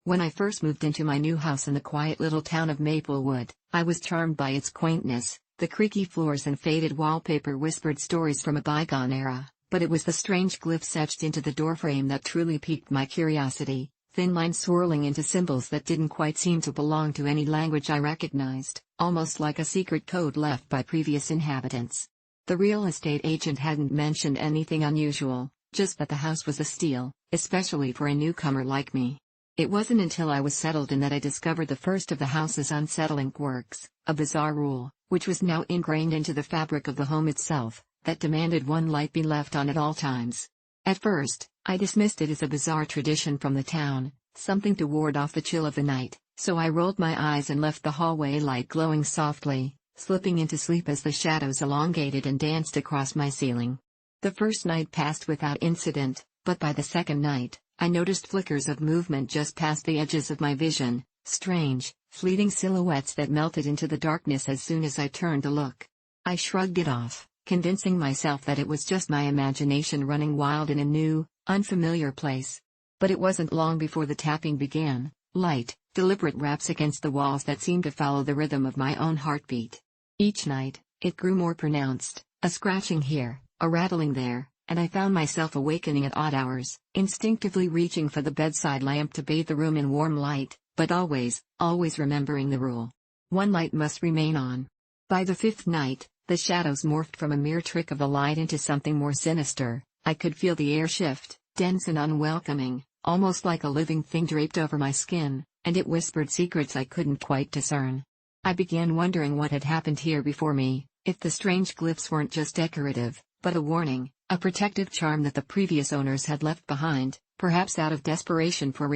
When I first moved into my new house in the quiet little town of Maplewood, I was charmed by its quaintness. The creaky floors and faded wallpaper whispered stories from a bygone era, but it was the strange glyphs etched into the doorframe that truly piqued my curiosity, thin lines swirling into symbols that didn't quite seem to belong to any language I recognized, almost like a secret code left by previous inhabitants. The real estate agent hadn't mentioned anything unusual, just that the house was a steal, especially for a newcomer like me. It wasn't until I was settled in that I discovered the first of the house's unsettling quirks, a bizarre rule, which was now ingrained into the fabric of the home itself, that demanded one light be left on at all times. At first, I dismissed it as a bizarre tradition from the town, something to ward off the chill of the night, so I rolled my eyes and left the hallway light glowing softly, slipping into sleep as the shadows elongated and danced across my ceiling. The first night passed without incident, but by the second night, I noticed flickers of movement just past the edges of my vision, strange, fleeting silhouettes that melted into the darkness as soon as I turned to look. I shrugged it off, convincing myself that it was just my imagination running wild in a new, unfamiliar place. But it wasn't long before the tapping began, light, deliberate raps against the walls that seemed to follow the rhythm of my own heartbeat. Each night, it grew more pronounced, a scratching here, a rattling there, and I found myself awakening at odd hours, instinctively reaching for the bedside lamp to bathe the room in warm light, but always remembering the rule. One light must remain on. By the fifth night, the shadows morphed from a mere trick of the light into something more sinister. I could feel the air shift, dense and unwelcoming, almost like a living thing draped over my skin, and it whispered secrets I couldn't quite discern. I began wondering what had happened here before me, if the strange glyphs weren't just decorative, but a warning, a protective charm that the previous owners had left behind, perhaps out of desperation for